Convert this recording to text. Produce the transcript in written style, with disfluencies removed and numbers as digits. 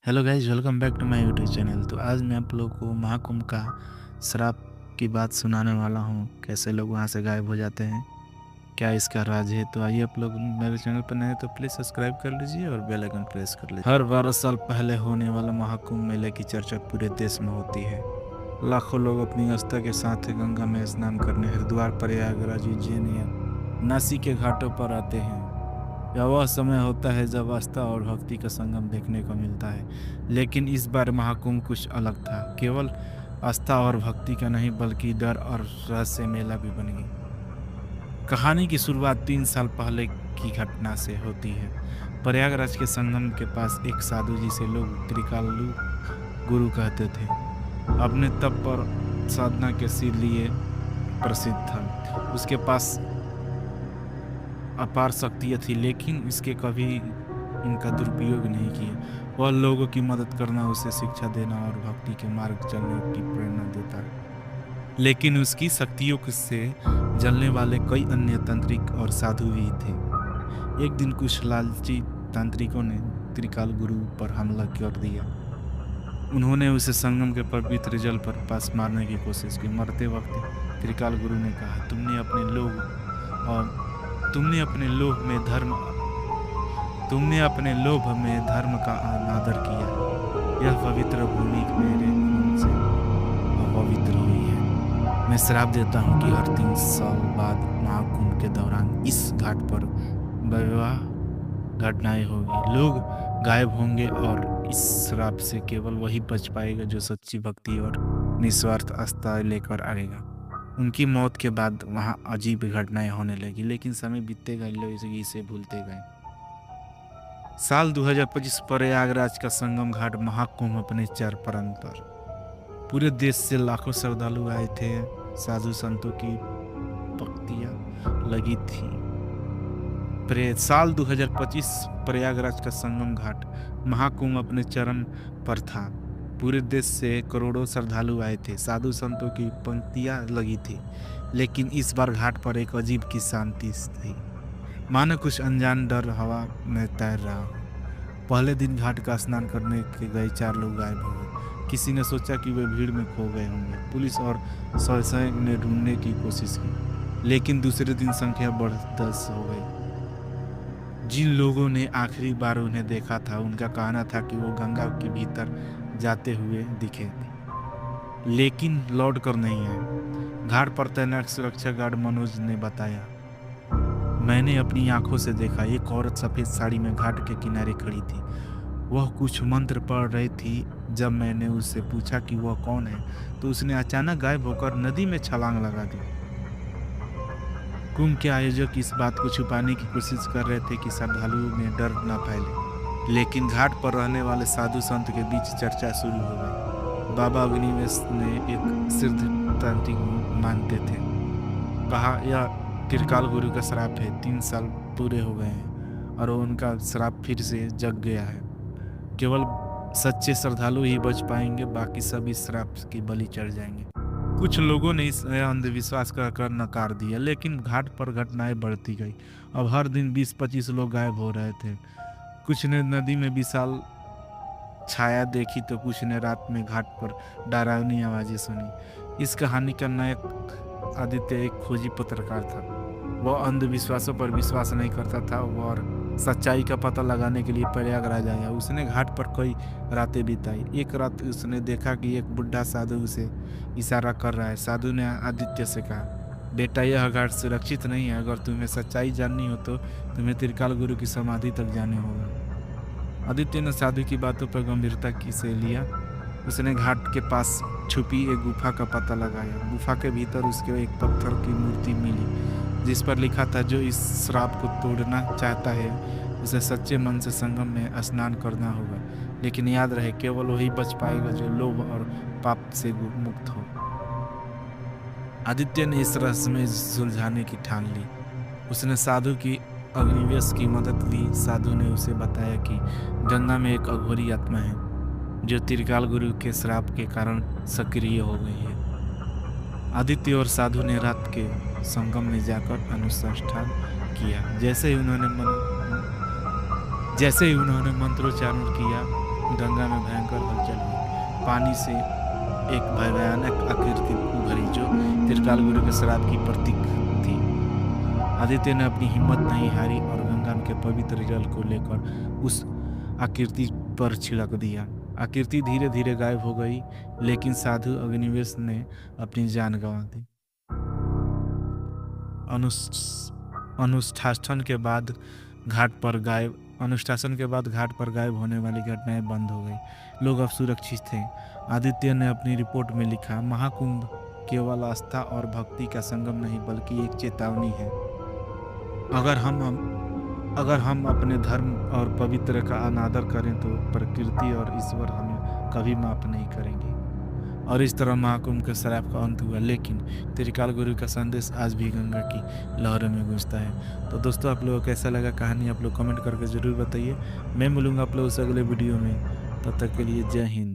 Hello guys, welcome back to my YouTube channel. तो आज मैं आप लोगों को महाकुंभ का श्राप की बात सुनाने वाला हूँ। कैसे लोग वहाँ से गायब हो जाते हैं, क्या इसका राज है। तो आइए, आप लोग मेरे चैनल पर नए हैं तो प्लीज़ सब्सक्राइब कर लीजिए और बेल आइकन प्रेस कर लीजिए। हर 12 साल पहले होने वाला महाकुंभ मेले की चर्चा पूरे देश में होती है। लाखों लोग अपनी आस्था के साथ गंगा में स्नान करने हरिद्वार, प्रयागराज, उज्जैन या नासिक के घाटों पर आते हैं। यह वह समय होता है जब आस्था और भक्ति का संगम देखने को मिलता है। लेकिन इस बार महाकुंभ कुछ अलग था। केवल आस्था और भक्ति का नहीं, बल्कि डर और रहस्य मेला भी बन गई। कहानी की शुरुआत 3 साल पहले की घटना से होती है। प्रयागराज के संगम के पास एक साधु जिसे लोग त्रिकालु गुरु कहते थे, अपने तप पर साधना के सिर लिए प्रसिद्ध था। उसके पास अपार शक्तियाँ थी, लेकिन इसके कभी इनका दुरुपयोग नहीं किया। वह लोगों की मदद करना, उसे शिक्षा देना और भक्ति के मार्ग चलने की प्रेरणा देता है। लेकिन उसकी शक्तियों से जलने वाले कई अन्य तांत्रिक और साधु भी थे। एक दिन कुछ लालची तांत्रिकों ने त्रिकाल गुरु पर हमला कर दिया। उन्होंने उसे संगम के पवित्र जल पर पास मारने की कोशिश की। मरते वक्त त्रिकाल गुरु ने कहा, तुमने अपने लोभ में धर्म का अनादर किया। यह पवित्र भूमि मेरे खून से अपवित्र हुई है। मैं श्राप देता हूँ कि हर 3 साल बाद महाकुंभ के दौरान इस घाट पर विवाह घटनाएं होगी। लोग गायब होंगे और इस श्राप से केवल वही बच पाएगा जो सच्ची भक्ति और निस्वार्थ आस्था लेकर आएगा। उनकी मौत के बाद वहाँ अजीब घटनाएं होने लगी, लेकिन समय बीतते गए, लोग इसे भूलते गए। साल 2025 प्रयागराज का संगम घाट महाकुंभ अपने चर प्रांत पर। पूरे देश से लाखों श्रद्धालु आए थे। साधु संतों की पंक्तियां लगी थी। साल 2025 प्रयागराज का संगम घाट महाकुंभ अपने चरम पर था। पूरे देश से करोड़ों श्रद्धालु आए थे। साधु संतों की पंक्तियां लगी थी। लेकिन इस बार घाट पर एक अजीब की शांति थी, मानो कुछ अनजान डर हवा में तैर रहा हो। पहले दिन घाट का स्नान करने के गए 4 लोग गायब हो गए। किसी ने सोचा कि वे भीड़ में खो गए होंगे। पुलिस और स्वयं ने ढूंढने की कोशिश की, लेकिन दूसरे दिन संख्या बढ़ 10 हो गई। जिन लोगों ने आखिरी बार उन्हें देखा था, उनका कहना था कि वो गंगा के भीतर जाते हुए दिखे थे, लेकिन लौट कर नहीं आए। घाट पर तैनात सुरक्षा गार्ड मनोज ने बताया, मैंने अपनी आंखों से देखा, एक औरत सफेद साड़ी में घाट के किनारे खड़ी थी। वह कुछ मंत्र पढ़ रही थी। जब मैंने उससे पूछा कि वह कौन है, तो उसने अचानक गायब होकर नदी में छलांग लगा दी। कुंभ के आयोजक इस बात को छुपाने की कोशिश कर रहे थे कि श्रद्धालुओं में डर न फैले, लेकिन घाट पर रहने वाले साधु संत के बीच चर्चा शुरू हो गई। बाबा अग्निवेश ने एक सिद्ध तांत्रिक मानते थे। कहा, यह त्रिकाल गुरु का श्राप है। 3 साल पूरे हो गए हैं और उनका श्राप फिर से जग गया है। केवल सच्चे श्रद्धालु ही बच पाएंगे, बाकी सब इस श्राप की बलि चढ़ जाएंगे। कुछ लोगों ने इस अंधविश्वास कहकर नकार दिया, लेकिन घाट पर घटनाएं बढ़ती गई। अब हर दिन 20-25 लोग गायब हो रहे थे। कुछ ने नदी में विशाल छाया देखी, तो कुछ ने रात में घाट पर डरावनी आवाजें सुनी। इस कहानी का नायक आदित्य एक खोजी पत्रकार था। वह अंधविश्वासों पर विश्वास नहीं करता था और सच्चाई का पता लगाने के लिए प्रयागराज आया। उसने घाट पर कई रातें बिताई। एक रात उसने देखा कि एक बुढ़ा साधु उसे इशारा कर रहा है। साधु ने आदित्य से कहा, बेटा, यह घाट सुरक्षित नहीं है। अगर तुम्हें सच्चाई जाननी हो तो तुम्हें त्रिकाल गुरु की समाधि तक जाने होगा। आदित्य ने साधु की बातों पर गंभीरता से लिया। उसने घाट के पास छुपी एक गुफा का पता लगाया। गुफा के भीतर उसके एक पत्थर की मूर्ति मिली, जिस पर लिखा था, जो इस श्राप को तोड़ना चाहता है उसे सच्चे मन से संगम में स्नान करना होगा। लेकिन याद रहे, केवल वही बच पाएगा जो लोभ और पाप से मुक्त हो। आदित्य ने इस रहस्य में सुलझाने की ठान ली। उसने साधु की अग्निवेश की मदद ली। साधु ने उसे बताया कि गंगा में एक अघोरी आत्मा है, जो त्रिकाल गुरु के श्राप के कारण सक्रिय हो गई है। आदित्य और साधु ने रात के संगम में जाकर अनुष्ठान किया। जैसे ही उन्होंने मंत्रोच्चारण किया, गंगा में भयंकर हलचल हुई। पानी से एक भयानक आकृति उभरी जो त्रिकाल गुरु के श्राप की प्रतीक थी। आदित्य ने अपनी हिम्मत नहीं हारी और गंगा के पवित्र जल को लेकर उस आकृति पर छिड़क दिया। आकृति धीरे धीरे गायब हो गई, लेकिन साधु अग्निवेश ने अपनी जान गंवा दी। अनुष्ठान के बाद घाट पर गायब होने वाली घटनाएं बंद हो गई। लोग अब सुरक्षित थे। आदित्य ने अपनी रिपोर्ट में लिखा, महाकुंभ केवल आस्था और भक्ति का संगम नहीं बल्कि एक चेतावनी है। अगर हम अपने धर्म और पवित्र का अनादर करें तो प्रकृति और ईश्वर हमें कभी माफ नहीं करेंगे। और इस तरह महाकुंभ के श्राप का अंत हुआ, लेकिन त्रिकाल गुरु का संदेश आज भी गंगा की लहरों में गूंजता है। तो दोस्तों, आप लोगों को कैसा लगा कहानी, आप लोग कमेंट करके ज़रूर बताइए। मैं मिलूंगा आप लोगों से अगले वीडियो में। तब तक के लिए जय हिंद।